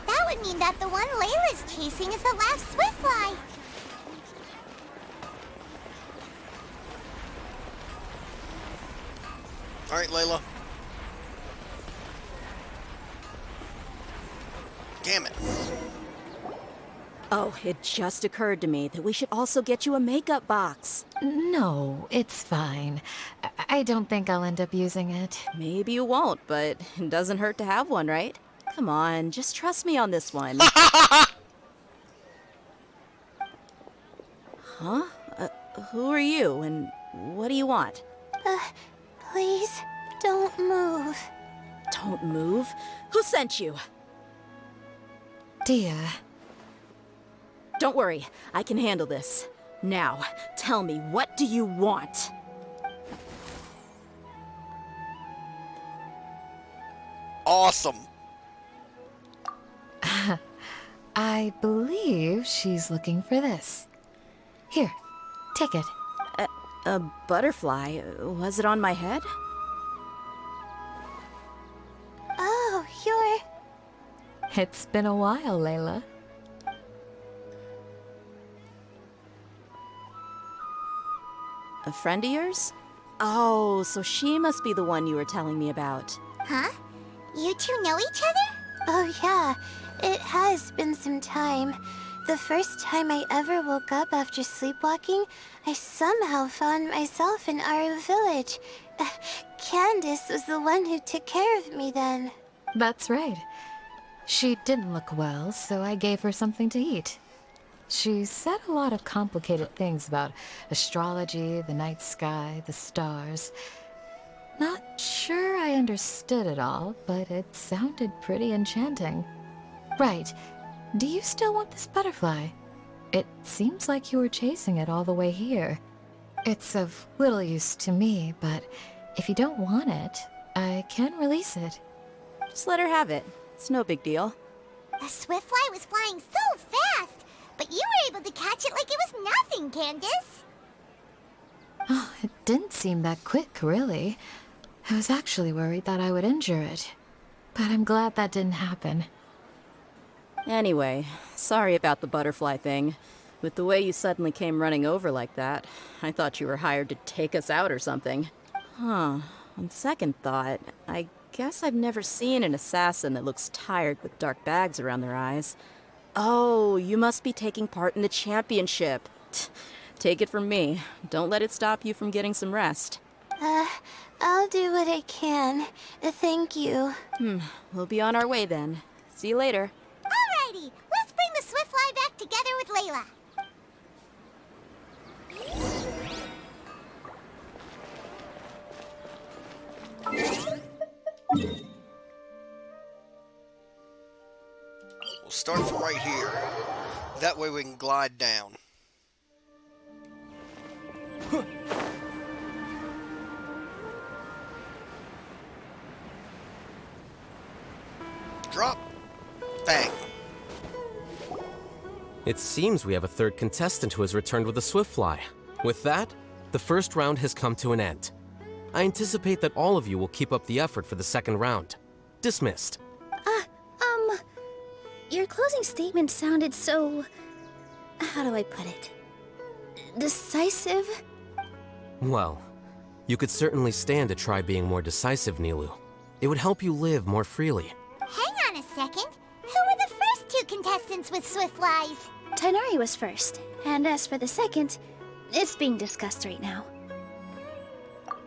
Speaker 2: That would mean that the one Layla's chasing is the last swiftfly.
Speaker 1: Alright, Layla. Damn it.
Speaker 15: Oh, it just occurred to me that we should also get you a makeup box.
Speaker 16: No, it's fine. I don't think I'll end up using it.
Speaker 15: Maybe you won't, but it doesn't hurt to have one, right? Come on, just trust me on this one. Huh? who are you, and what do you want?
Speaker 14: Please, don't move.
Speaker 15: Don't move? Who sent you?
Speaker 16: Dear.
Speaker 15: Don't worry, I can handle this. Now, tell me, what do you want?
Speaker 1: Awesome.
Speaker 16: I believe she's looking for this. Here, take it.
Speaker 15: A butterfly? Was it on my head?
Speaker 14: Oh, you're...
Speaker 16: It's been a while, Layla.
Speaker 15: A friend of yours? Oh, so she must be the one you were telling me about.
Speaker 2: Huh? You two know each other?
Speaker 14: Oh yeah, it has been some time. The first time I ever woke up after sleepwalking, I somehow found myself in our village. Candace was the one who took care of me then.
Speaker 16: That's right. She didn't look well, so I gave her something to eat. She said a lot of complicated things about astrology, the night sky, the stars. Not sure I understood it all, but it sounded pretty enchanting. Right. Do you still want this butterfly? It seems like you were chasing it all the way here. It's of little use to me, but if you don't want it, I can release it.
Speaker 15: Just let her have it. It's no big deal.
Speaker 2: The swiftfly was flying so fast, but you were able to catch it like it was nothing, Candace.
Speaker 16: Oh, it didn't seem that quick, really. I was actually worried that I would injure it. But I'm glad that didn't happen.
Speaker 15: Anyway, sorry about the butterfly thing. With the way you suddenly came running over like that, I thought you were hired to take us out or something. Huh. On second thought, I guess I've never seen an assassin that looks tired with dark bags around their eyes. Oh, you must be taking part in the championship. Take it from me. Don't let it stop you from getting some rest.
Speaker 14: I'll do what I can. Thank you.
Speaker 15: We'll be on our way then. See you later.
Speaker 2: Alrighty, let's bring the swiftfly back together with Layla.
Speaker 1: We'll start from right here. That way we can glide down. Drop. Bang.
Speaker 17: It seems we have a third contestant who has returned with a swiftfly. With that, the first round has come to an end. I anticipate that all of you will keep up the effort for the second round. Dismissed.
Speaker 6: Your closing statement sounded so... how do I put it? Decisive?
Speaker 17: Well, you could certainly stand to try being more decisive, Nilu. It would help you live more freely.
Speaker 2: Hang on a second. Who were the first two contestants with swiftflies?
Speaker 6: Tighnari was first, and as for the second, it's being discussed right now.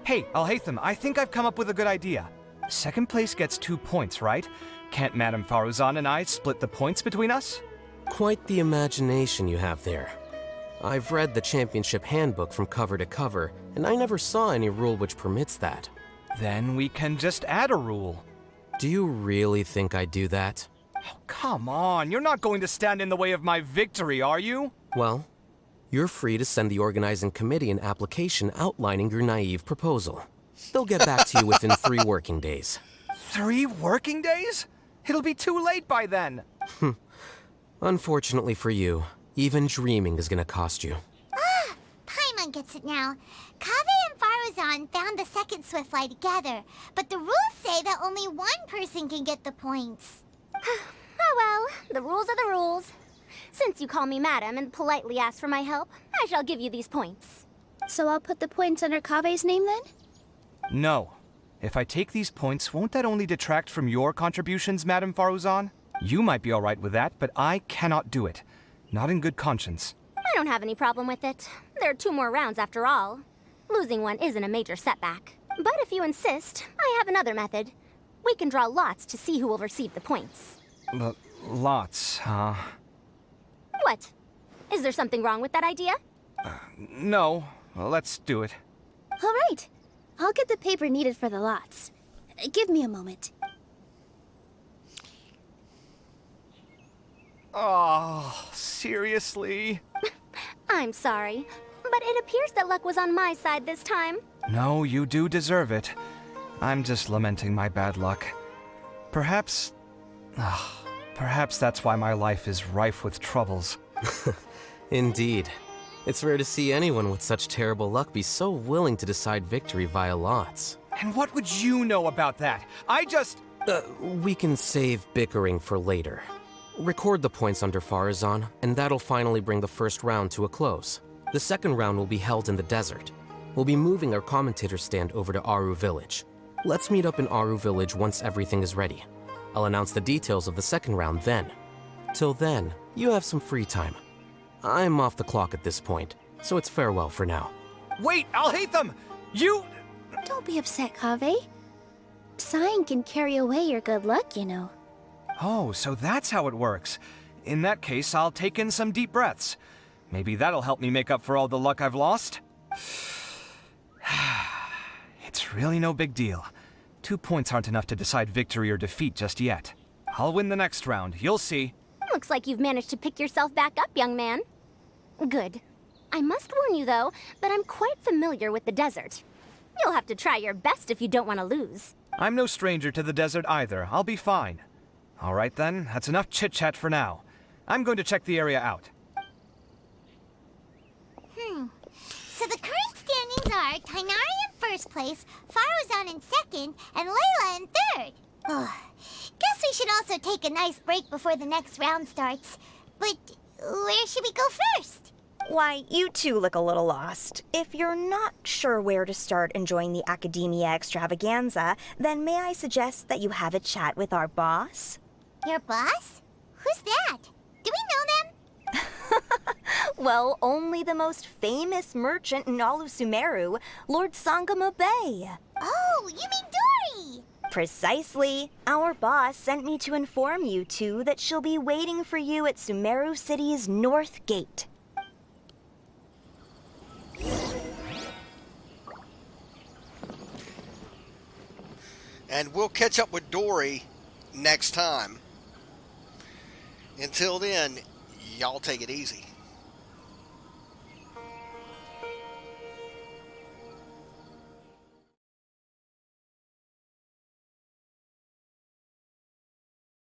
Speaker 13: Hey, Alhaitham, I think I've come up with a good idea. Second place gets 2 points, right? Can't Madame Faruzan and I split the points between us?
Speaker 17: Quite the imagination you have there. I've read the championship handbook from cover to cover, and I never saw any rule which permits that.
Speaker 13: Then we can just add a rule.
Speaker 17: Do you really think I'd do that?
Speaker 13: Oh, come on, you're not going to stand in the way of my victory, are you?
Speaker 17: Well, you're free to send the organizing committee an application outlining your naive proposal. They'll get back to you within 3 working days.
Speaker 13: 3 working days? It'll be too late by then.
Speaker 17: Unfortunately for you, even dreaming is gonna cost you.
Speaker 2: Paimon gets it now. Kaveh and Faruzan found the second swiftfly together, but the rules say that only one person can get the points.
Speaker 6: Oh well, the rules are the rules. Since you call me madam and politely ask for my help, I shall give you these points. So I'll put the points under Kaveh's name then?
Speaker 13: No. If I take these points, won't that only detract from your contributions, Madame Faruzan? You might be all right with that, but I cannot do it. Not in good conscience.
Speaker 6: I don't have any problem with it. There are 2 more rounds after all. Losing one isn't a major setback. But if you insist, I have another method. We can draw lots to see who will receive the points.
Speaker 13: Lots, huh?
Speaker 6: What? Is there something wrong with that idea?
Speaker 13: No, let's do it.
Speaker 8: All right. I'll get the paper needed for the lots. Give me a moment.
Speaker 13: Oh, seriously?
Speaker 6: I'm sorry, but it appears that luck was on my side this time.
Speaker 13: No, you do deserve it. I'm just lamenting my bad luck. Perhaps that's why my life is rife with troubles.
Speaker 17: Indeed. It's rare to see anyone with such terrible luck be so willing to decide victory via lots.
Speaker 13: And what would you know about that?
Speaker 17: We can save bickering for later. Record the points under Farazan, and that'll finally bring the first round to a close. The second round will be held in the desert. We'll be moving our commentator stand over to Aru Village. Let's meet up in Aru Village once everything is ready. I'll announce the details of the second round then. Till then, you have some free time. I'm off the clock at this point, so it's farewell for now.
Speaker 13: Wait, I'll hate them! You...
Speaker 8: Don't be upset, Kaveh. Sighing can carry away your good luck, you know.
Speaker 13: Oh, so that's how it works. In that case, I'll take in some deep breaths. Maybe that'll help me make up for all the luck I've lost. It's really no big deal. 2 points aren't enough to decide victory or defeat just yet. I'll win the next round, you'll see.
Speaker 6: Looks like you've managed to pick yourself back up, young man. Good. I must warn you, though, that I'm quite familiar with the desert. You'll have to try your best if you don't want to lose.
Speaker 13: I'm no stranger to the desert either. I'll be fine. All right then, that's enough chit-chat for now. I'm going to check the area out.
Speaker 2: So the current standings are Tainari in first place, Faruzan in second, and Layla in third. Guess we should also take a nice break before the next round starts. But where should we go first?
Speaker 10: Why, you two look a little lost. If you're not sure where to start enjoying the Akademiya Extravaganza, then may I suggest that you have a chat with our boss?
Speaker 2: Your boss? Who's that? Do we know them?
Speaker 10: Well, only the most famous merchant in all of Sumeru, Lord Sangamo Bay.
Speaker 2: Oh, you mean Dory!
Speaker 10: Precisely. Our boss sent me to inform you two that she'll be waiting for you at Sumeru City's North Gate.
Speaker 1: And we'll catch up with Dory next time. Until then, y'all take it easy.